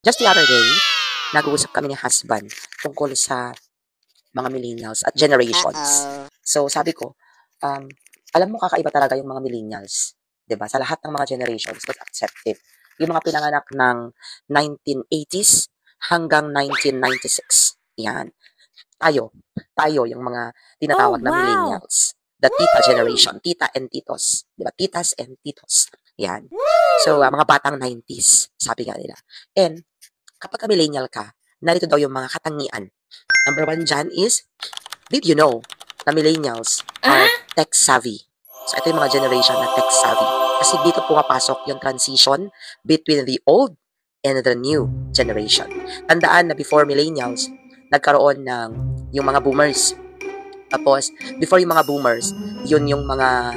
Just the other day, nag-uusap kami ni husband tungkol sa mga millennials at generations. So, sabi ko, alam mo kakaiba talaga yung mga millennials. 'Di ba? Sa lahat ng mga generations, let's accept it. Yung mga pinanganak ng 1980s hanggang 1996. Yan. Tayo yung mga tinatawag na millennials. The tita generation, tita and titos. 'Di ba? Titas and titos. Yan. So, mga batang 90s, sabi nga nila. And, kapag millennial ka, narito daw yung mga katangian. Number one dyan is, did you know na millennials are tech-savvy? So, ito yung mga generation na tech-savvy. Kasi dito pumapasok yung transition between the old and the new generation. Tandaan na before millennials, nagkaroon ng yung mga boomers. Tapos, before yung mga boomers, yun yung mga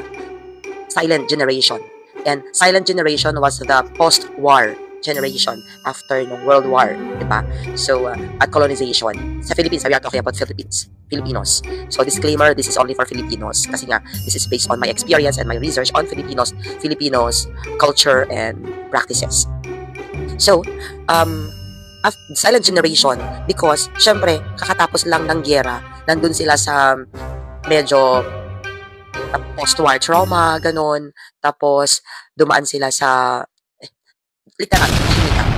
silent generation. And silent generation was the post-war generation after ng World War, di ba? So, at colonization. Sa Philippines, we are talking about Filipinos. So, disclaimer, this is only for Filipinos. Kasi nga, this is based on my experience and my research on Filipinos, culture, and practices. So, silent generation, because, syempre, kakatapos lang ng gyera, nandun sila sa medyo post-war trauma, ganun. Tapos, dumaan sila sa literal, tahimikan.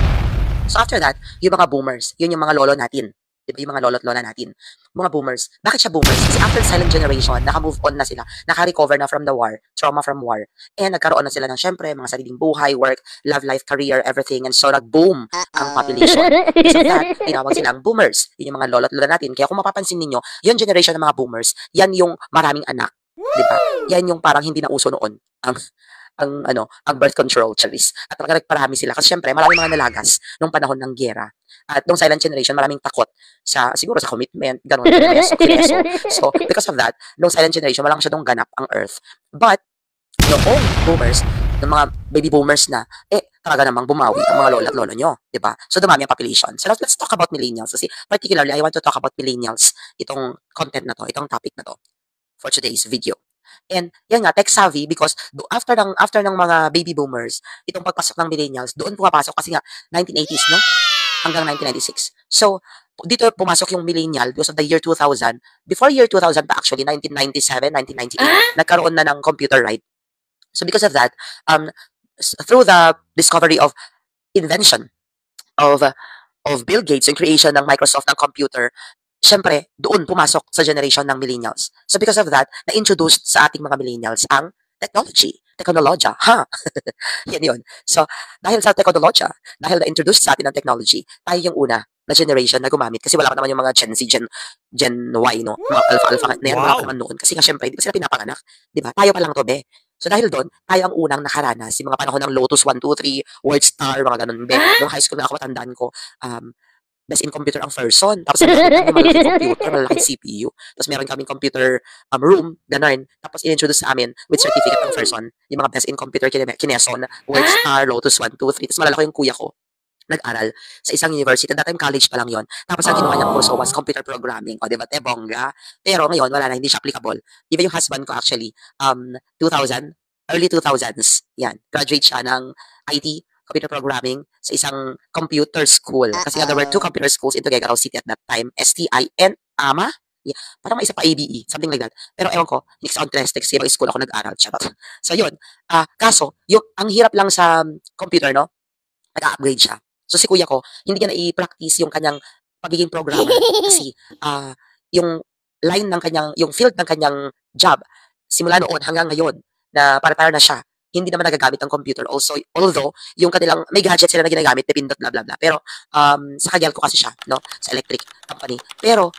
So, after that, yung mga boomers, yun yung mga lolo natin. Diba? Yung mga lolo at lola natin. Mga boomers. Bakit siya boomers? Kasi after silent generation, naka-move on na sila. Naka-recover na from the war, trauma from war. And nagkaroon na sila ng, syempre, mga sariling buhay, work, love life, career, everything. And so, nag-boom ang population. Because of that, tinawag silang boomers. Yun yung mga lolo at lola natin. Kaya kung mapapansin ninyo, yung generation ng mga boomers, yan yung maraming anak. Diba? Yan yung parang hindi na uso noon ang birth control, charis. At talaga nagparami sila. Kasi syempre, maraming mga nalagas nung panahon ng gyera. At nung silent generation, maraming takot siguro sa commitment, ganun, kineso. So, because of that, nung silent generation, walang masyadong ganap ang earth. But, noong boomers, ng mga baby boomers na, talaga namang bumawi ang mga lola at lolo nyo. Diba? So, dumami ang population. So, let's talk about millennials. Kasi, particularly, I want to talk about millennials, itong content na to, itong topic na to, for today's video. And yan nga, tech-savvy because after ng mga baby boomers, itong pagpasok ng millennials, doon pumapasok kasi nga 1980s, no? Hanggang 1996. So, dito pumasok yung millennial because of the year 2000. Before year 2000 pa actually, 1997, 1998, nagkaroon na ng computer, right? So, because of that, through the discovery of invention of Bill Gates, yung creation ng Microsoft ng computer, syempre, doon pumasok sa generation ng millennials. So because of that, na-introduced sa ating mga millennials ang technology, ha? Yan yun. So, dahil sa technology, dahil na-introduced sa atin ang technology, tayo yung una na generation na gumamit. Kasi wala pa naman yung mga Gen Z, Gen Y, no? Mga alpha na yan, wala pa naman noon. Kasi nga, syempre, di ba sila pinapanganak? Di ba? Tayo pa lang to, be. So, dahil doon, tayo ang unang nakaranas. Yung mga panahon ng Lotus 1, 2, 3, WordStar, mga ganun, be. Nung high school na ako, matandaan ko, best in computer ang person. Tapos malaking computer, malaking CPU. Tapos meron kaming computer room, ganun. Tapos in-introduce sa amin with certificate ng person. Yung mga best in computer, Kineson, WordStar, Lotus 1, 2, 3. Tapos malala ko yung kuya ko, nag-aral sa isang university. That time college pa lang yon. Tapos ang kinuha niyang kurso was computer programming. O, diba? Bongga. Pero ngayon, wala na, hindi siya applicable. Even yung husband ko actually, 2000, early 2000s, yan. Graduate siya ng IT, computer programming sa isang computer school. Kasi there were two computer schools in Tuguegarao City at that time. STI and AMA. Yeah. Parang may isa pa ABE. Something like that. Pero ewan ko, next on Trestek, sa ibang school ako nag-aral. So yun. Kaso, ang hirap lang sa computer, no? Nag-upgrade siya. So si kuya ko, hindi niya na-i-practice yung kanyang pagiging programmer. Kasi yung line ng kanyang, yung field ng kanyang job, simula noon hanggang ngayon, na para na siya, hindi naman nagagamit ng computer. Also, although, yung kanilang, may gadget sila na ginagamit, pindot, bla bla bla. Pero, sa kagyal ko kasi siya, no? Sa electric company. Pero,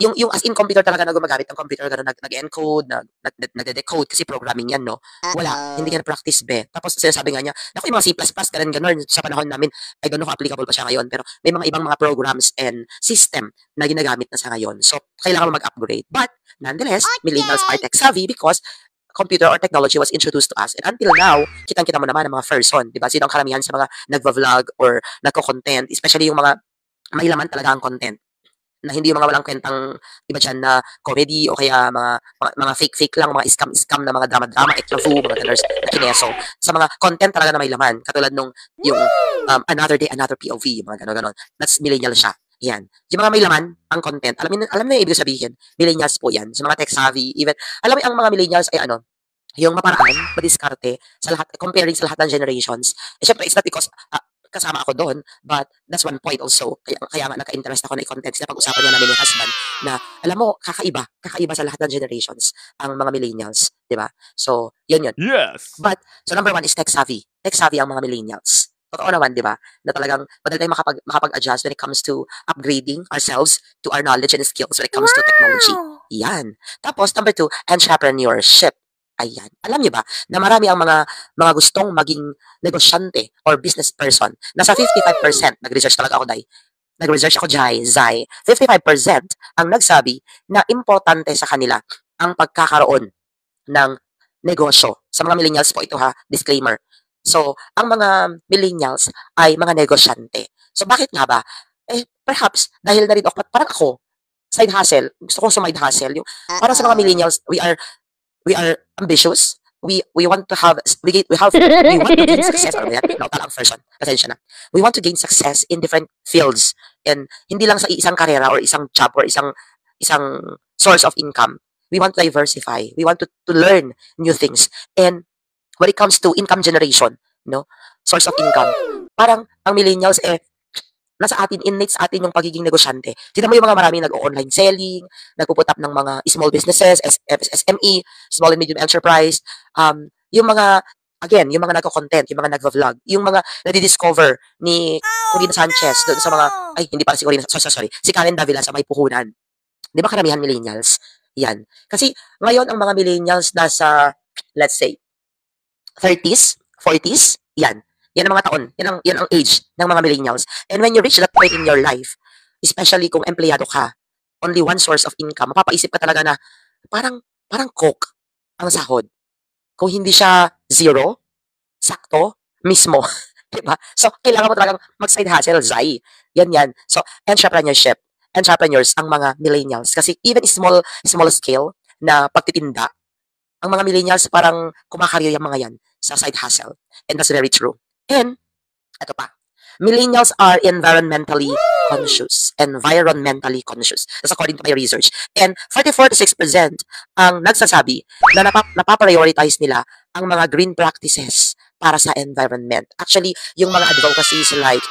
yung as in computer talaga na gumagamit ng computer, gano'n, nag-encode, nag-decode, kasi programming yan, no? Wala, hindi niya na-practice, be. Tapos, sinasabi nga niya, naku, yung mga C++, gano'n, sa panahon namin, ay gano'n applicable pa siya ngayon. Pero, may mga ibang mga programs and system na ginagamit na sa ngayon. So, kailangan mo mag-upgrade. But, nonetheless, millennials are tech-savvy because computer or technology was introduced to us. And until now, kitang-kita mo naman ang mga person, di ba? Sino ang karamihan sa mga nagva-vlog or nagko-content, especially yung mga may laman talaga ang content. na hindi yung mga walang kwentang iba dyan na comedy o kaya mga fake-fake lang, mga scam-scam na mga drama-drama, eklavu, mga ganers na kineso. Sa mga content talaga na may laman, katulad nung yung Another Day, Another POV, yung mga gano'n-gano'n. That's millennial siya. Yan. Yung mga may laman, ang content, alam mo yung ibig sabihin, millennials po yan. Sa mga tech-savvy, even, alam mo ang mga millennials ay ano, yung maparaan, madiskarte, sa lahat, comparing sa lahat ng generations. Eh, syempre, it's not because kasama ako doon, but that's one point also. Kaya nga nagka-interest ako na i-content na pag-usapan niya namin yung husband na, alam mo, kakaiba sa lahat ng generations ang mga millennials, di ba? So, yun. Yes! But, so number one is tech-savvy. Tech-savvy ang mga millennials. Totoo naman, di ba? Na talagang madali tayong makapag-adjust when it comes to upgrading ourselves to our knowledge and skills when it comes to technology. Yan. Tapos, number two, entrepreneurship. Ayan. Alam niyo ba na marami ang mga gustong maging negosyante or business person. Nasa 55%, nag-research talaga ako, Day. Nag-research ako, Zai. 55% ang nagsabi na importante sa kanila ang pagkakaroon ng negosyo. Sa mga millennials po ito ha, disclaimer. So, ang mga millennials ay mga negosyante. So, bakit nga ba? Eh, perhaps, dahil na rin ako, parang ako, side hustle, gusto kong side hustle. Yung, para sa mga millennials, we are ambitious. We want to have we want to gain success. Ang version. Pasensya na. We want to gain success in different fields and hindi lang sa isang karera or isang job or isang source of income. We want to diversify. We want to learn new things. And when it comes to income generation, no, source of income, parang ang millennials nasa atin, innate sa atin yung pagiging negosyante. Tignan mo yung mga maraming nag-online selling, nagpuput up ng mga small businesses, SME, small and medium enterprise, yung mga, again, yung mga nagko-content, yung mga nagva-vlog, yung mga nadidiscover ni Corina Sanchez doon sa mga, ay, hindi pala si Corina, sorry, si Karen Davila sa may puhunan. Di ba karamihan millennials? Yan. Kasi ngayon ang mga millennials nasa, let's say, 30s, 40s, yan. Yan ang mga taon. Yan ang age ng mga millennials. And when you reach that point in your life, especially kung empleyado ka, only one source of income, mapapaisip ka talaga na parang coke ang sahod. Kung hindi siya zero, sakto, mismo. Diba? So, kailangan mo talagang mag-side hustle, Zai. Yan. So, entrepreneurship. Entrepreneurs ang mga millennials. Kasi even small scale na pagtitinda, ang mga millennials parang kumakarir yung mga yan sa side hustle. And that's very true. And, ito pa, millennials are environmentally conscious. That's according to my research. And 44 to 6% ang nagsasabi na napaprioritize nila ang mga green practices para sa environment. Actually, yung mga advocacies like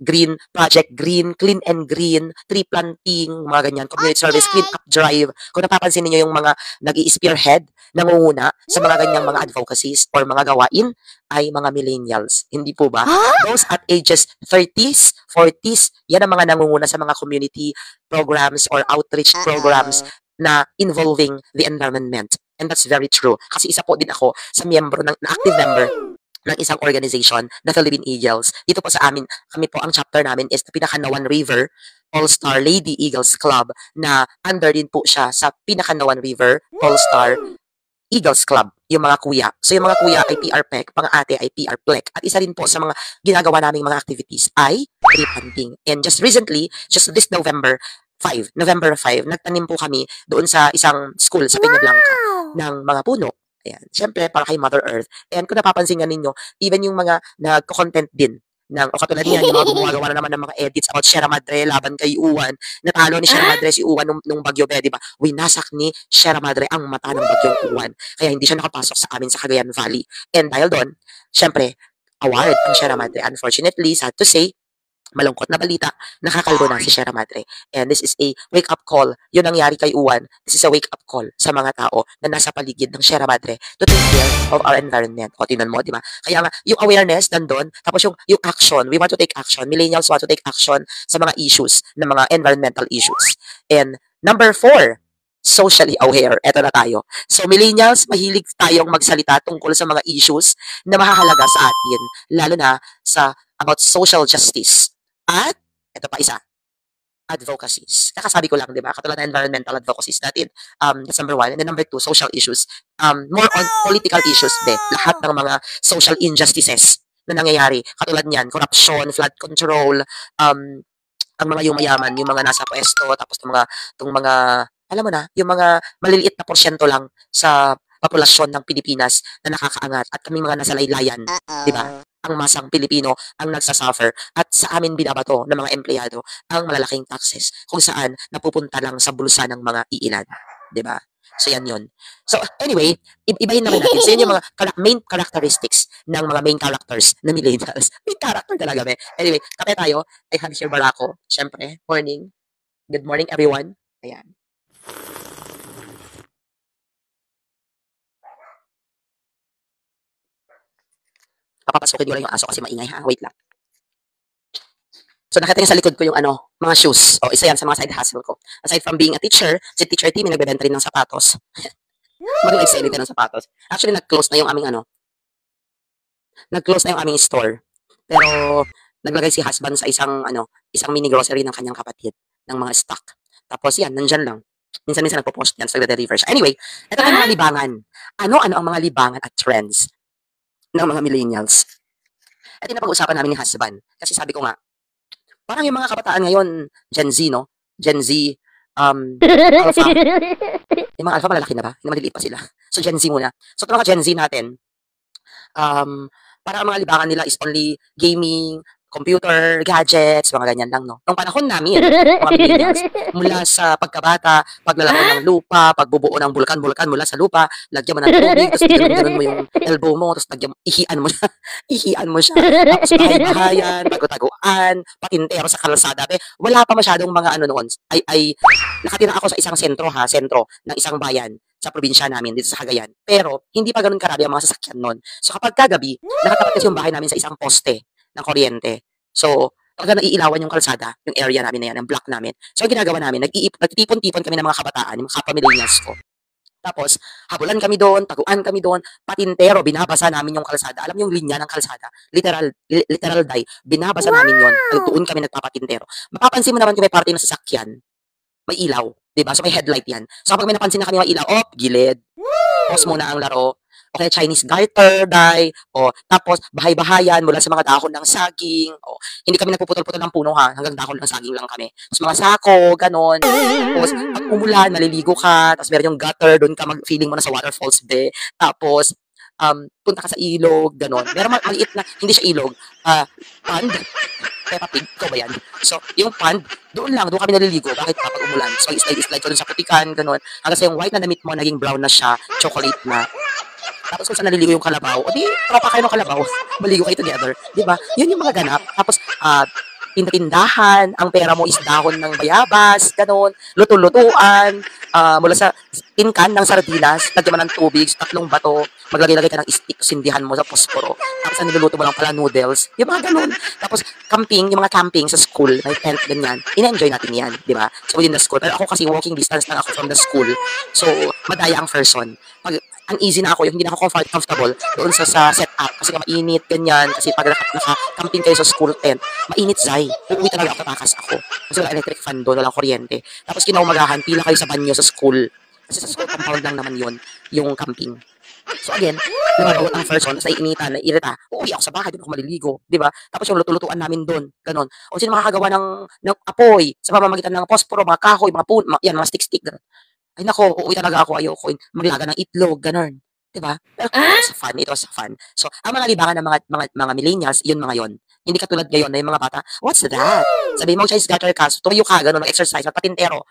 green project, green, clean and green, tree planting, mga ganyan, community service, clean up drive. Kung napapansin niyo yung mga nag-i-spearhead, nangunguna sa mga ganyang mga advocacies or mga gawain ay mga millennials. Hindi po ba? Those at ages 30s, 40s, yan ang mga nangunguna sa mga community programs or outreach programs na involving the environment. And that's very true. Kasi isa po din ako sa active member ng isang organization na Philippine Eagles. Dito po sa amin, kami po, ang chapter namin is the Pinakanawan River All-Star Lady Eagles Club na under din po siya sa Pinakanawan River All-Star Eagles Club, yung mga kuya. So, yung mga kuya ay PR PEC, mga ate ay PR PLEC. At isa rin po sa mga ginagawa naming mga activities ay tree planting. And just recently, just this November 5, nagtanim po kami doon sa isang school sa Peñablanca ng mga puno. Ayan. Siyempre, para kay Mother Earth. And kung napapansin nga ninyo, even yung mga nagko-content din o katulad niyan, yung mga gumagawa na naman ng mga edits about Sierra Madre laban kay Uwan. Natalo ni Sierra Madre si Uwan nung Bagyo Be, di ba? Winasak ni Sierra Madre ang mata ng Bagyong Uwan. Kaya hindi siya nakapasok sa amin sa Cagayan Valley. And dahil doon, syempre, award ang Sierra Madre. Unfortunately, sad to say, malungkot na balita, nakakalbo na si Sierra Madre. And this is a wake-up call. Yun nangyari kay Uwan. This is a wake-up call sa mga tao na nasa paligid ng Sierra Madre to take care of our environment. O, tinan mo, di ba? Kaya nga, yung awareness nandun, tapos yung action, we want to take action. Millennials want to take action sa mga issues, na mga environmental issues. And number 4, socially aware. Eto na tayo. So, millennials, mahilig tayong magsalita tungkol sa mga issues na mahahalaga sa atin, lalo na sa about social justice. At, ito pa isa, advocacies. Kakasabi ko lang, di ba? Katulad ng environmental advocacies natin. That's number 1. And then number 2, social issues. More on political issues, lahat ng mga social injustices na nangyayari. Katulad niyan, corruption, flood control, ang mga yumayaman, yung mga nasa pwesto, tapos tong mga, alam mo na, yung mga maliliit na porsyento lang sa populasyon ng Pilipinas na nakakaangat at kaming mga nasa laylayan, di ba? Ang masang Pilipino ang nagsasuffer at sa amin binabato ng mga empleyado ang malalaking taxes kung saan napupunta lang sa bulsa ng mga iilan, di ba? So yan yun. So anyway, ibahin naman natin. So yun yung mga main characteristics ng mga main characters na millennials. Main character talaga, be. Anyway, kape tayo. I have here Barako. Siyempre, morning. Good morning, everyone. Ayan. Papapasukin ko lang yung aso kasi maingay, ha? Wait lang. So nakita niyo sa likod ko yung mga shoes. O isa yan sa mga side hustle ko. Aside from being a teacher, si teacher team, nagbebenta rin ng sapatos. Mag-live selling din ng sapatos. Actually, nag-close na yung aming store. Pero naglagay si husband sa isang mini grocery ng kanyang kapatid ng mga stock. Tapos yan, nandyan lang. Minsan-minsan nagpo-post yan, so nagde-deliver siya. Anyway, ito na yung mga libangan. Ano ang mga libangan at trends ng mga millennials? Ito yung napag-usapan namin ni husband. Kasi sabi ko nga, parang yung mga kabataan ngayon, Gen Z, no? Gen Z, Alpha. Yung mga Alpha malalaki na ba? Hindi maliliit pa sila. So Gen Z muna. So ito mga Gen Z natin, parang ang mga libangan nila is only gaming, computer, gadgets, mga ganyan lang, no? Nung panahon namin, mga millennials, mula sa pagkabata, paglalaro ng lupa, pagbubuo ng bulkan-bulkan mula sa lupa, lagyan mo ng tubig, tapos ganun mo yung elbow mo, tapos ihian mo siya, ihian mo siya, tapos bahay-bahayan, tago-taguan, patintero sa kalsada. Wala pa masyadong mga noon. Nakatira ako sa isang sentro ng isang bayan sa probinsya namin dito sa Cagayan. Pero hindi pa ganoon karami ang mga sasakyan noon. So kapag kagabi, nakatapat kasi yung bahay namin sa isang poste ng kuryente. So, pagka naiilawan yung kalsada, yung area namin na yan, yung block namin. So, ang ginagawa namin, nagtitipon-tipon kami ng mga kabataan, yung mga kapamillennials ko. Tapos, habulan kami doon, taguan kami doon, patintero, binabasa namin yung kalsada. Alam mo yung linya ng kalsada? Literal die. Binabasa namin yon. Doon kami nagpapatintero. Mapapansin mo naman kung may parte ng sasakyan, may ilaw. Diba? So, may headlight yan. So, kapag may napansin na kami may ilaw, gilid. Pause muna ang laro. Okay, Chinese garter, dye, tapos bahay-bahayan mula sa mga dahon ng saging, hindi kami nagpuputol-putol ng puno ha, hanggang dahon ng saging lang kami. Tapos mga sako, ganon. Tapos pag umulan, maliligo ka, tapos meron yung gutter, doon ka feeling mo na sa waterfalls, be. Tapos, punta ka sa ilog, ganon. Meron maliit na, hindi siya ilog, pond, Peppa Pig, ikaw ba yan? So, yung pond, doon kami naliligo. Bakit kapag umulan? So, slide ko dun sa putikan, ganon. Hanggang sa yung white na damit mo, naging brown na siya, chocolate na. Tapos kung saan naliligo yung kalabaw, o di, tropa kayo ng kalabaw, maligo kayo together. Diba? Yun yung mga ganap. Tapos, tindahan, ang pera mo is dahon ng bayabas, ganon, luto-lutuan, mula sa tin can ng sardinas, lagyan mo ng tubig, 3 bato, maglagay-lagay ka ng stick, sindihan mo sa posporo, tapos ang niluluto mo lang pala noodles, yung mga ganon. Tapos yung mga camping sa school, may tent, ganyan, ina-enjoy natin yan, di ba? So within the school, pero ako kasi walking distance lang ako from the school, so madaya ang person. Pag uneasy na ako, yung hindi na ako comfortable doon sa setup kasi nga mainit, ganyan, kasi pag naka-camping kayo sa school tent, mainit zay. Uuwi talaga ako, tatakas ako. Kasi wala electric fan doon, walang kuryente. Tapos kinaumagahan, pila kayo sa banyo sa school. Kasi sa school compound lang naman yon yung camping. So again, nababawat ang person, sa initan, nairita, uuwi ako sa bahay, doon ako maliligo, di ba? Tapos yung luto-lutuan namin doon, ganon. O sino makakagawa ng apoy sa pamamagitan ng posporo, mga kahoy, mga mga stick-stick, ganon. Ay nako, uuwi talaga ako, ayoko maglaga ng itlog, ganon. 'Di ba? Pero it was fun. So, ang mga libangan ng mga millennials, yun mga yon. Hindi katulad ngayon na yung mga bata, what's that? Sabi mo, Chinese garter ka, tumayo ka, ganon, mag-exercise, magpatintero.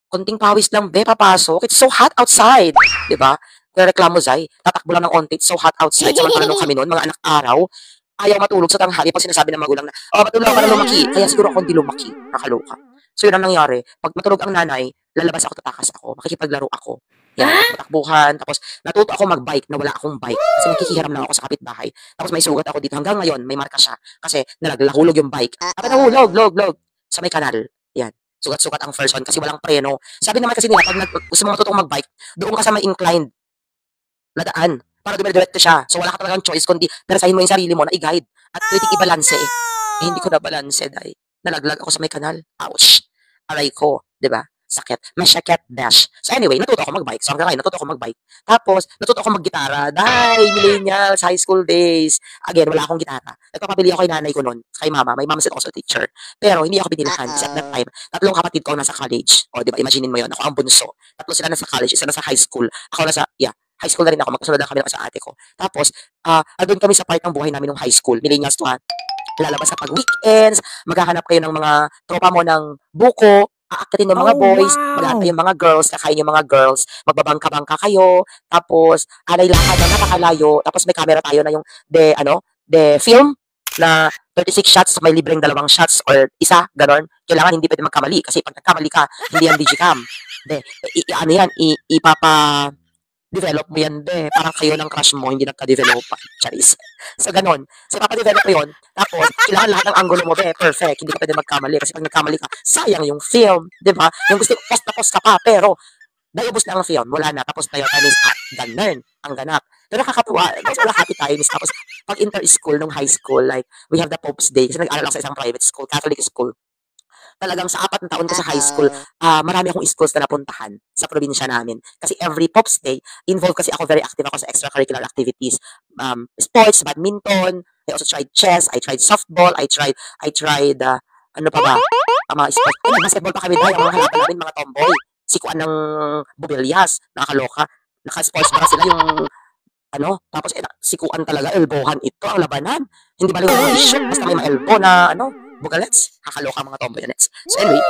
Konting pawis lang, be, papasok. It's so hot outside. 'Di ba? Kaya reklamo, Zay, tatakbo lang ng onti, it's so hot outside. Samantala nung kami noon, mga anak araw, ayaw matulog sa tanghali pag sinasabi ng magulang na, matulog ka na lumaki. Kaya siguro ako hindi lumaki, nakaloka. So, yun ang nangyari. Pag matulog ang nanay, lalabas ako, tatakas ako, makikipaglaro ako. Yan, matakbuhan. Tapos, natuto ako mag-bike na wala akong bike. Kasi nakikihiram lang ako sa kapitbahay. Tapos, may sugat ako dito. Hanggang ngayon, may marka siya. Kasi, nalagulog yung bike. Nahulog. Sa may kanal. Yan. Sugat-sugat ang first one kasi walang preno. Sabi naman kasi nila, pag gusto mo matutong mag-bike, doon ka sa may inclined na daan. Para dumire-diretso siya. So, wala ka talagang choice kundi perasahin mo yung sarili mo na i-guide. At pwede i-balance eh. Hindi ko na balance dahil nalaglag ako sa may kanal. Ouch! Aray ko, 'di ba? sakit. Masyakit dash. So anyway, natuto ako mag-bike. So hanggang ngayon, natuto ako mag-bike. Tapos, natuto ako mag-gitara. Dahil, millennials, high school days. Again, wala akong gitara. Nagpapabili ako kay nanay ko noon, kay mama. My mom is also a teacher. Pero, hindi ako binilhan kasi at that time, tatlong kapatid ko nasa college. O, di ba, imaginein mo yun. Ako ang bunso. Tatlo sila nasa college, isa nasa high school. Ako nasa, high school na rin ako. Magkasunod na kami sa ate ko. Tapos, andun kami sa part ng buhay namin ng high school. Millennials to ha. Lalabas sa pag-weekends, maghahanap kayo ng mga tropa mo ng buko, aakyatin ng mga boys, maghahanap yung mga girls, kakain yung mga girls, magbabangka-bangka kayo, tapos alay lakad na napakalayo, tapos may camera tayo na yung the film na 36 shots, may libreng 2 shots or isa, ganon. Kailangan hindi pwede magkamali kasi pag nagkamali ka, hindi yan digicam. Ano yan, develop mo yan, parang kayo ng crush mo, hindi nagka-develop pa. Charis. So, ganon. So, papadevelop mo yun. Tapos, kailangan lahat ng angulo mo, perfect. Hindi ka pwede magkamali. Kasi pag nagkamali ka, sayang yung film. Diba? Yung gusto, post na post ka pa. Pero, naubos na ang film. Wala na. Tapos, tayo time is up. Ganun. Ang ganap. Pero nakakatuwa. Kasi wala happy times. Tapos, pag inter-school, nung high school, like, we have the Pope's Day. Kasi nag-aaral ako sa isang private school, Catholic school. Talagang sa 4 na taon ko sa high school, marami akong schools na napuntahan sa probinsya namin. Kasi every Pops Day, involved kasi ako, very active ako sa extracurricular activities. Sports, badminton, I also tried chess, I tried softball, I tried, ano pa ba? Mga sports. Basketball pa kami dahil, ang mga halapan namin, mga tomboy. Sikuan ng Bubelyas, nakakaloka. Naka-sports ba sila yung tapos sikuan talaga, elbowhan ito, ang labanan. Hindi ba lang shoot, basta may ma-elbow na, bugalets. Kakaloka mga tomboyanets. So anyway,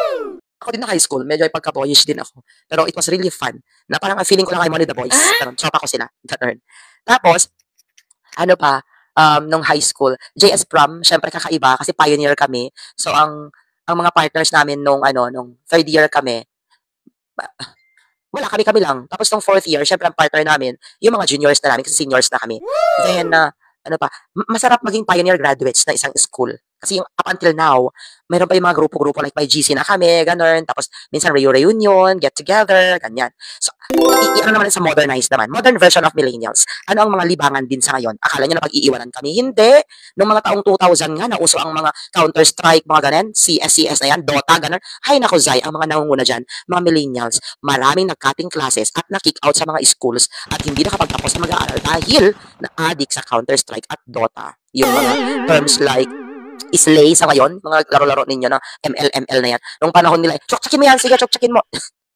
ako din na high school, medyo ay pagka-boyish din ako. Pero it was really fun. Na parang feeling ko lang I'm one of the boys. Pero tropa ko sila. Tapos, nung high school, JS Prom, syempre kakaiba kasi pioneer kami. So ang mga partners namin nung third year kami, wala kami lang. Tapos nung fourth year, syempre ang partner namin, yung mga juniors na namin kasi seniors na kami. Then, masarap maging pioneer graduates na isang school. Kasi yung up until now, mayroon pa yung mga grupo-grupo like may GC na kami, ganun. Tapos minsan reunion, get together, ganyan. So, ano naman sa modernized naman. Modern version of millennials. Ano ang mga libangan din sa ngayon? Akala nyo na pag-iiwanan kami? Hindi. Noong mga taong 2000 nga, nauso ang mga Counter-Strike, mga ganun, CS na yan, Dota, ganun. Ay, naku, Zay, ang mga nangunguna dyan, mga millennials, maraming nag-cutting classes at na-kick out sa mga schools at hindi nakapagtapos na mag-aaral dahil na-addict sa Counter-Strike at Dota. Yung mga terms like Slay sa ngayon, mga laro-laro ninyo na ML na yan. Nung panahon nila, chok-chokin mo yan, sige, chok-chokin mo.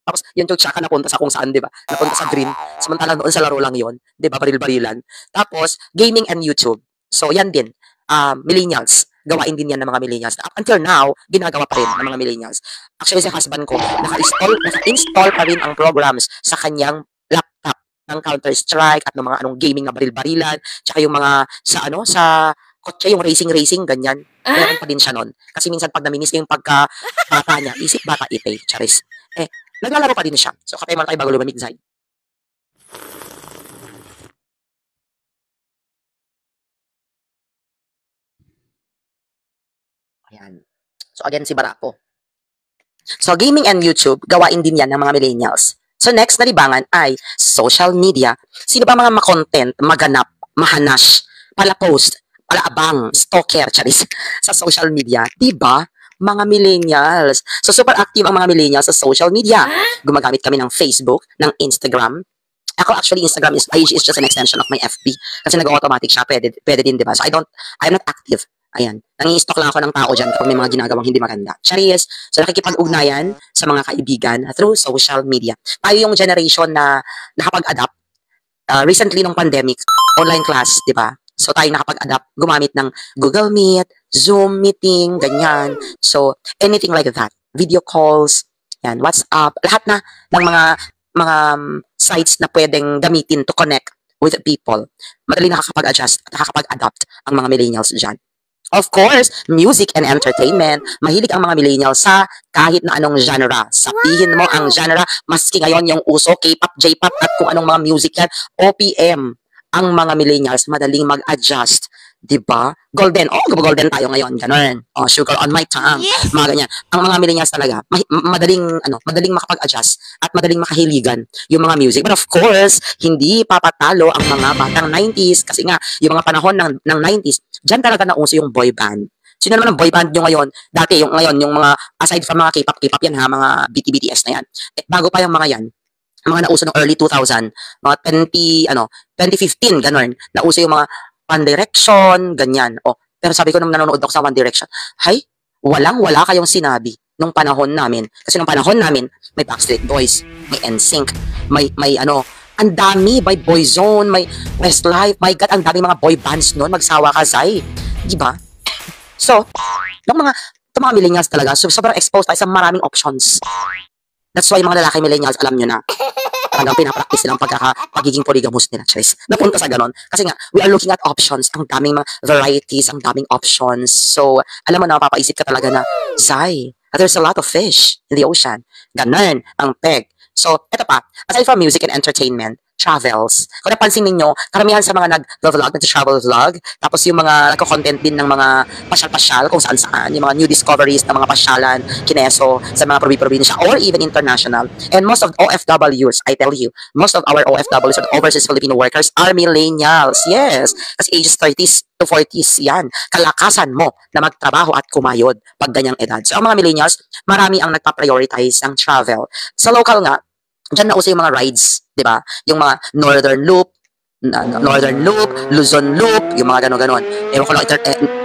Tapos, yung chok-chaka napunta sa kung saan, di ba? Napunta sa green. Samantalang noon sa laro lang yon, di ba? Baril-barilan. Tapos, gaming and YouTube. So, yan din. Millennials. Gawain din yan ng mga millennials. Up until now, ginagawa pa rin ng mga millennials. Actually, si husband ko, naka-install pa rin ang programs sa kanyang laptop ng Counter-Strike at ng mga gaming na baril-barilan, tsaka yung mga sa kotse, yung racing, ganyan. Meron pa din siya nun. Kasi minsan pag namimiss niya yung pagka-bata niya, isip bata ite, charis. Naglalaro pa din siya. So, katay man tayo bago lumamig, Zay. Ayan. So, again, si Barako. So, gaming and YouTube, gawain din yan ng mga millennials. So, next na libangan ay social media. Sino ba mga makontent, maganap, mahanash, pala-post, pala-abang, stalker, charis, sa social media? Diba? Mga millennials. So, super active ang mga millennials sa social media. Gumagamit kami ng Facebook, ng Instagram. Ako actually, Instagram is just an extension of my FB. Kasi nag-automatic siya. Pwede din, diba? So, I'm not active. Ayan. Nangi-stalk lang ako ng tao dyan kapag may mga ginagawang hindi maganda. Charis. So, nakikipag-ugnayan sa mga kaibigan through social media. Tayo yung generation na nakapag-adapt. Recently, nung pandemic, online class, di ba? So, tayo nakapag-adapt, gumamit ng Google Meet, Zoom meeting, ganyan. So, anything like that. Video calls, yan, WhatsApp, lahat na ng mga sites na pwedeng gamitin to connect with people. Madali nakakapag-adjust at nakakapag-adapt ang mga millennials dyan. Of course, music and entertainment. Mahilig ang mga millennials sa kahit na anong genre. Sabihin mo ang genre, maski ngayon yung uso, K-pop, J-pop, at kung anong mga music yan, OPM. Ang mga millennials, madaling mag-adjust. Diba? Golden. Oh, golden tayo ngayon. Ganun. Oh, sugar on my tongue. Yes. Mga ganyan. Ang mga millennials talaga, madaling makapag-adjust at madaling makahiligan yung mga music. But of course, hindi papatalo ang mga batang 90s kasi nga, yung mga panahon ng 90s, dyan talaga nauso yung boy band. Sino naman ang boy band nyo ngayon? Dati, yung ngayon, yung mga, aside from mga K-pop yan ha, mga BTS na yan. Bago pa yung mga yan, mga nauso ng early 2000, mga 2015, ganun. Nauso yung mga One Direction, ganyan. Pero sabi ko nung nanonood ako sa One Direction, wala kayong sinabi nung panahon namin. Kasi nung panahon namin, may Backstreet Boys, may NSYNC, may ang dami, may Boyzone, may Westlife, my God, ang dami mga boy bands noon, magsawa ka, Zay. Diba? So, itong mga millennials talaga, sobrang exposed tayo sa maraming options. That's why mga lalaki millennials, alam nyo na, talagang pinapractice silang pagiging polygamous nila, Charis. Napunta sa ganon. Kasi nga, we are looking at options. Ang daming mga varieties, ang daming options. So, alam mo na, mapapaisip ka talaga na, Zai, there's a lot of fish in the ocean. Ganon ang peg. So, eto pa, aside from music and entertainment, travels. Kung napansin ninyo, karamihan sa mga nag-vlog, nag-travel vlog, tapos yung mga nagko-content din ng mga pasyal-pasyal kung saan-saan, yung mga new discoveries ng mga pasyalan, kineso, sa mga probinsya, or even international. And most of OFWs, I tell you, most of our OFWs and overseas Filipino workers are millennials. Yes. Kasi ages 30s to 40s, yan. Kalakasan mo na magtrabaho at kumayod pag ganyang edad. So, ang mga millennials, marami ang nagpa-prioritize ang travel. Sa local nga, dyan na uso yung mga rides, di ba? Yung mga Northern Loop, Luzon Loop, yung mga ganon-ganon. Ewan ko lang,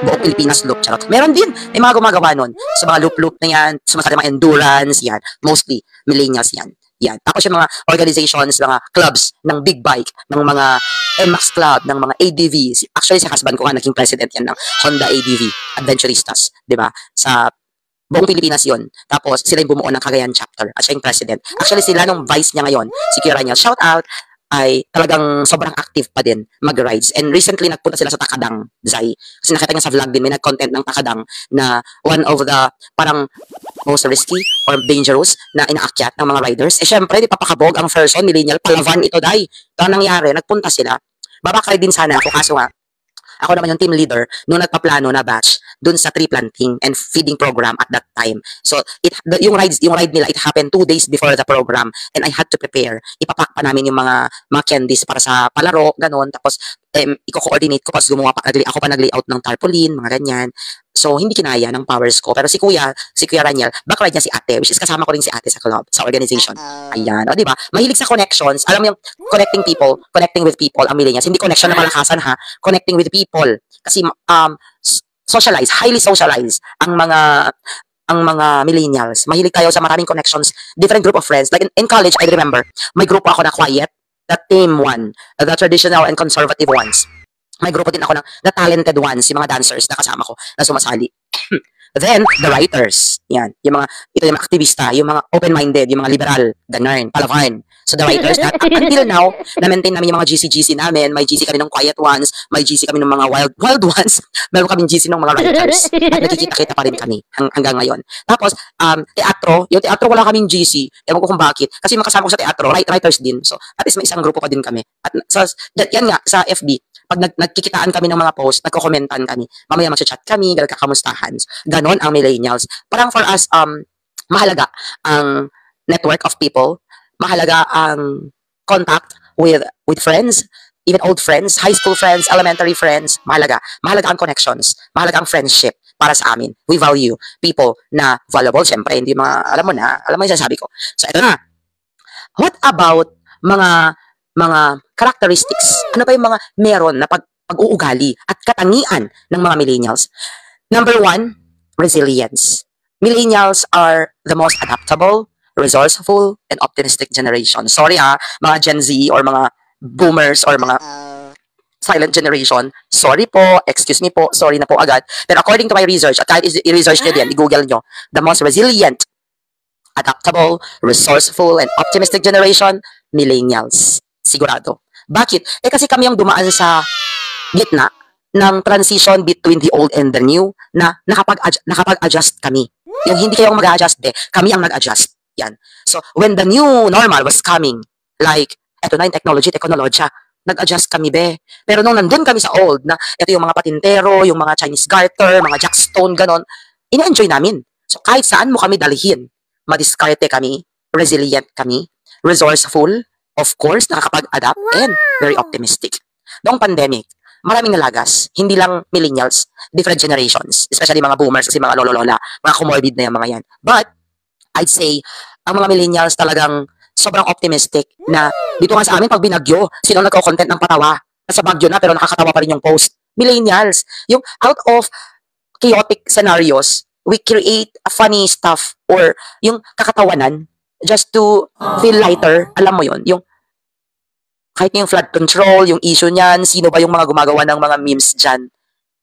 buong Pilipinas Loop, charot. Meron din, may mga gumagawa nun. Sa mga loop-loop na yan, sumasali mga endurance, yan. Mostly, millennials yan. Yan. Tapos yung mga organizations, mga clubs ng big bike, ng mga NMAX Club, ng mga ADV. Actually, si husband ko nga, naging president yan ng Honda ADV, Adventuristas, di ba? Sa buong Pilipinas yon. Tapos, sila yung bumuo ng Cagayan chapter at siya yung president. Actually, sila nung vice niya ngayon, si Kuya Raniel, shout out, ay talagang sobrang active pa din mag-rides. And recently, nagpunta sila sa Takadang, Zai. Kasi nakita niya sa vlog din, may nag-content ng Takadang na one of the parang most risky or dangerous na inaakyat ng mga riders. Syempre, di papakabog ang person, millennial, palavan ito, Dai. Ito ang nangyari, nagpunta sila. Babakay din sana ako, kaso nga, ako naman yung team leader nung nagpaplano na batch dun sa tree planting and feeding program at that time. So, yung ride nila, it happened 2 days before the program and I had to prepare. Ipapak pa namin yung mga candies para sa palaro, ganun. Tapos, i-coordinate ko, tapos ako pa nag-layout ng tarpaulin, mga ganyan. So, hindi kinaya ng powers ko. Pero si Kuya Raniel, backride niya si ate, which is kasama ko rin si ate sa club, sa organization. Ayan, o diba? Mahilig sa connections. Alam mo yung connecting with people, ang millennials. Hindi connection na malakasan ha, connecting with people. Kasi, highly socialized ang mga millennials. Mahilig tayo sa maraming connections, different group of friends. Like in college, I remember, may grupo ako na quiet, the tame one, the traditional and conservative ones. May grupo din ako ng the talented ones, yung mga dancers na kasama ko na sumasali. Then, the writers. Yan. Yung mga aktivista, yung mga open-minded, yung mga liberal, ganun, palavan. So, the writers, until now, na-maintain namin yung mga GC namin. May GC kami ng quiet ones, may GC kami ng mga wild ones, meron kaming GC ng mga writers. At nakikita-kita pa rin kami hanggang ngayon. Tapos, yung teatro wala kaming GC. Ewan ko kung bakit. Kasi makasama ko sa teatro, writers din. So, at least may isang grupo pa din kami. At yan nga, sa FB, pag nagkikitaan kami ng mga post, nagko-commentan kami, mamaya mag-chat kami, kakamustahan. Ganon ang millennials. Parang for us, mahalaga ang network of people, mahalaga ang contact with friends, even old friends, high school friends, elementary friends, mahalaga ang connections, mahalaga ang friendship para sa amin. We value people na valuable, syempre, hindi alam mo yung sasabi ko. So, ito na. What about mga characteristics? Ano pa yung mga meron na pag-uugali at katangian ng mga millennials? Number 1, resilience. Millennials are the most adaptable, resourceful, and optimistic generation. Sorry mga Gen Z or mga boomers or mga silent generation. Sorry po, excuse me po, sorry na po agad. Pero according to my research, at kahit i-research nyo din, i-google nyo, the most resilient, adaptable, resourceful, and optimistic generation, millennials. Sigurado. Bakit? Kasi kami yung dumaan sa gitna ng transition between the old and the new na nakapag-adjust kami. Yung hindi kayong mag-adjust kami ang nag-adjust. Yan. So, when the new normal was coming, like, eto na yung teknolohiya, nag-adjust kami Pero nung nandun kami sa old, na eto yung mga patintero, yung mga Chinese garter, mga jackstone, ganon, ina-enjoy namin. So, kahit saan mo kami dalhin, madiskarte kami, resilient kami, resourceful, of course, nakakapag-adapt, and very optimistic. Noong pandemic, maraming nalagas. Hindi lang millennials, different generations, especially mga boomers kasi mga lolo-lola, mga comorbid na yung mga yan. But, I'd say, ang mga millennials talagang sobrang optimistic na dito nga sa amin pag binagyo, sino nagko-content ng patawa? Nasa bagyo na pero nakakatawa pa rin yung post. Millennials. Yung out of chaotic scenarios, we create a funny stuff or yung kakatawanan just to feel lighter. Alam mo yon, yung kahit yung flood control, yung issue niyan, sino ba yung mga gumagawa ng mga memes dyan?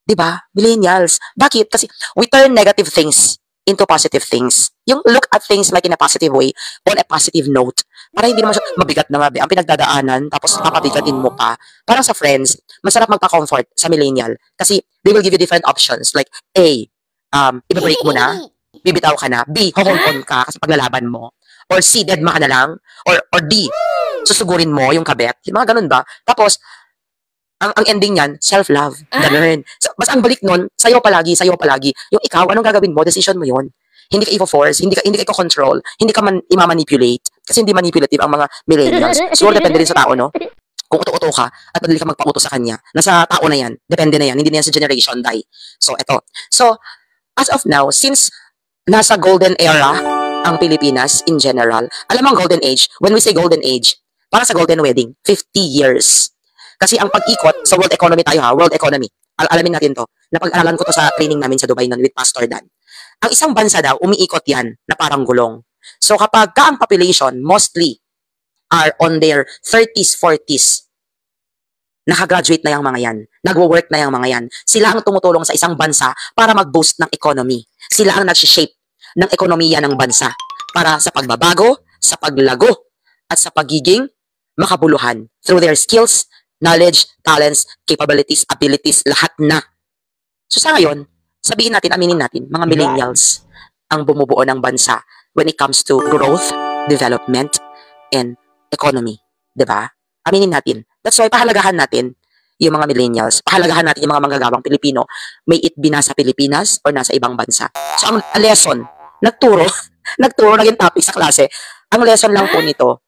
'Di ba? Millennials. Bakit? Kasi we turn negative things into positive things. Yung look at things like in a positive way, on a positive note. Para hindi naman siya mabigat na nga, ang pinagdadaanan, tapos papabigatin mo pa. Parang sa friends, masarap magpa-comfort sa millennial. Kasi they will give you different options. Like, A, ibabreak mo na, bibitaw ka na. B, hohong-on ka kasi paglalaban mo. Or C, deadma ka na lang. Or D, susugurin mo yung kabet. Yung mga ganun ba? Tapos, ang ending niyan, self-love. Ganun. So, mas ang balik nun, sa'yo palagi, sa'yo palagi. Yung ikaw, anong gagawin mo? Decision mo yun. Hindi ka i-force, hindi ka i-control, hindi ka i-manipulate. Kasi hindi manipulative ang mga millennials. Siguro depende rin sa tao, no? Kung uto-uto ka at madali ka magpauto sa kanya, nasa tao na yan. Depende na yan. Hindi na yan sa generation, die. So, eto. So, as of now, since nasa golden era ang Pilipinas in general, alam mo ang golden age, when we say golden age, para sa golden wedding, 50 years. Kasi ang pag-ikot sa world economy tayo ha, world economy. Alamin natin to. Napag-aralan ko to sa training namin sa Dubai nun with Pastor Dan. Ang isang bansa daw, umiikot yan na parang gulong. So kapag ang population mostly are on their 30s, 40s, nakagraduate na yung mga yan, nagwo-work na yung mga yan, sila ang tumutulong sa isang bansa para mag-boost ng economy. Sila ang nag-shape ng ekonomiya ng bansa para sa pagbabago, sa paglago, at sa pagiging makabuluhan through their skills, knowledge, talents, capabilities, abilities, lahat na. So sa ngayon, sabihin natin, aminin natin, mga millennials ang bumubuo ng bansa when it comes to growth, development, and economy. Diba? Aminin natin. That's why pahalagahan natin yung mga millennials. Pahalagahan natin yung mga manggagawang Pilipino, may it be nasa Pilipinas or nasa ibang bansa. So ang lesson, nagturo, naging topic sa klase. Ang lesson lang po nito,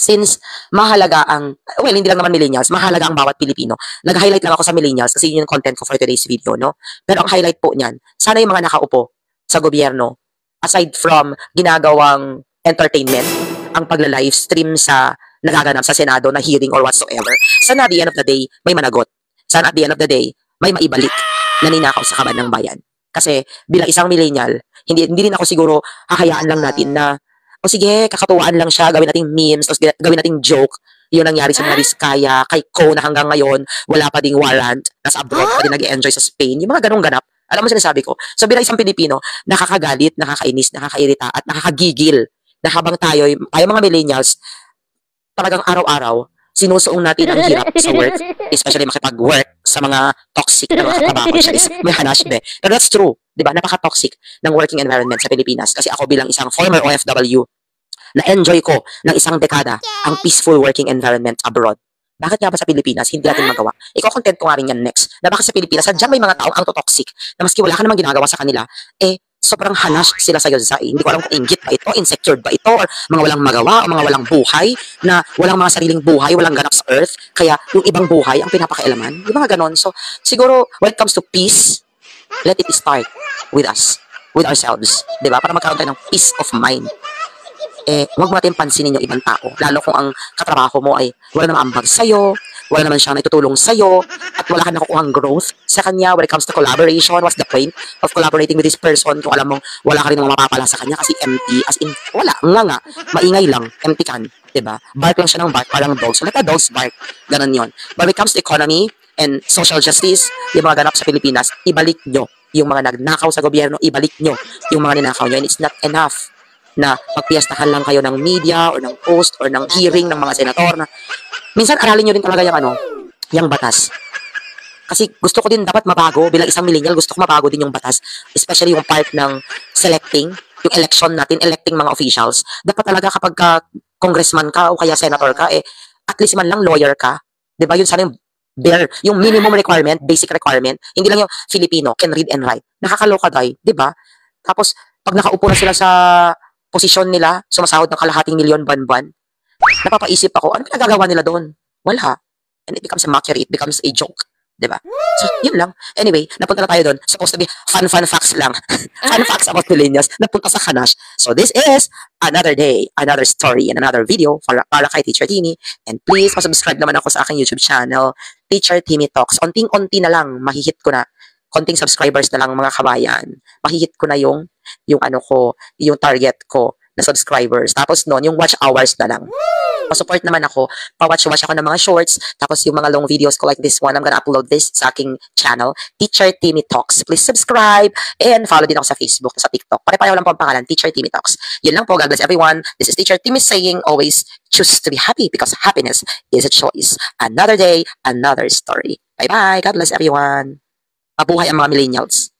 since mahalaga ang, well, hindi lang naman millennials, mahalaga ang bawat Pilipino. Nag-highlight lang ako sa millennials kasi yun yung content ko for today's video, no? Pero ang highlight po niyan, sana yung mga nakaupo sa gobyerno, aside from ginagawang entertainment, ang pagla-live stream sa nagaganap sa Senado na hearing or whatsoever, sana at the end of the day, may managot. Sana at the end of the day, may maibalik na ninakaw sa kaban ng bayan. Kasi bilang isang millennial, hindi rin ako siguro hahayaan lang natin na o sige, kakatuwaan lang siya, gawin nating memes, tapos gawin nating joke. Yun nangyari sa Maris Kaya, kay Ko na hanggang ngayon, wala pa ding warrant, nasa abroad pa din nag-enjoy sa Spain. Yung mga ganong ganap. Alam mo sinasabi ko? So bilang isang Pilipino, nakakagalit, nakakainis, nakakairita, at nakakagigil na habang tayo mga millennials, talagang araw-araw, sinusuong natin ang hirap sa work, especially makipag-work sa mga toxic na mga katrabaho. May hanash be. Pero that's true. Diba? Napaka-toxic ng working environment sa Pilipinas. Kasi ako bilang isang former OFW, na-enjoy ko ng isang dekada ang peaceful working environment abroad. Bakit nga ba sa Pilipinas hindi natin magawa? Iko-content ko nga rin yan next. Na bakit sa Pilipinas, sadyang may mga taong ang toxic na maski wala ka namang ginagawa sa kanila, sobrang hanash sila sa'yo sa hindi ko alam kung inggit ba ito, insecure ba ito, or mga walang magawa, o mga walang buhay, na walang mga sariling buhay, walang ganap sa earth, kaya yung ibang buhay ang pinapakailaman. Yung mga ganon. So, siguro, when it comes to peace, let it start with us, with ourselves. Diba? Para magkaroon tayo ng peace of mind. Huwag mo natin pansinin yung ibang tao. Lalo kung ang katrabaho mo ay wala namang ambag sa'yo, wala naman siyang naitutulong sa'yo, at wala ka nakukuhang growth sa kanya when it comes to collaboration. What's the point of collaborating with this person kung alam mong wala ka rin namang mapapala sa kanya kasi empty, as in, wala, nga, maingay lang, empty can, diba? Bark lang siya ng bark, parang dog. So let the dogs bark. Ganon yon. But when it comes to economy and social justice, yung mga ganap sa Pilipinas, ibalik nyo yung mga nagnakaw sa gobyerno, ibalik nyo yung mga ninakaw nyo. And it's not enough na pagpiyastahan lang kayo ng media or ng post or ng hearing ng mga senator na minsan aralin nyo rin talaga yung batas. Kasi gusto ko din dapat mabago bilang isang millennial, gusto ko mabago din yung batas, especially yung part ng selecting, yung election natin, electing mga officials. Dapat talaga kapag congressman ka o kaya senator ka, at least man lang lawyer ka. Diba? Yun sana yung bare, yung minimum requirement, basic requirement. Hindi lang yung Filipino can read and write. Nakakaloka tayo, diba? Tapos, pag nakaupo na sila sa posisyon nila, sumasahod ng kalahating milyon buwan-buwan, napapaisip ako, ano pinagagawa nila doon? Wala. And it becomes a mockery, it becomes a joke. 'Di ba? So, yun lang. Anyway, napunta na tayo doon. Supposed to be fun facts lang. Fun facts about millennials. Napunta sa Kanash. So, this is another day, another story, and another video para kay Teacher Timmy. And please, subscribe naman ako sa aking YouTube channel, Teacher Timmy Talks. Onting-onti na lang, mahihit ko na. Konting subscribers na lang mga kabayan. Mahihit ko na yung ano ko, yung target ko na subscribers. Tapos noon, yung watch hours na lang. Pa-support naman ako. Pa-watch ako ng mga shorts. Tapos yung mga long videos ko like this one, I'm gonna upload this sa aking channel, Teacher Timmy Talks. Please subscribe and follow din ako sa Facebook, sa TikTok. Pare-pareho lang po ang pangalan, Teacher Timmy Talks. Yun lang po. God bless everyone. This is Teacher Timmy saying always choose to be happy because happiness is a choice. Another day, another story. Bye-bye. God bless everyone. Mabuhay ang mga millennials.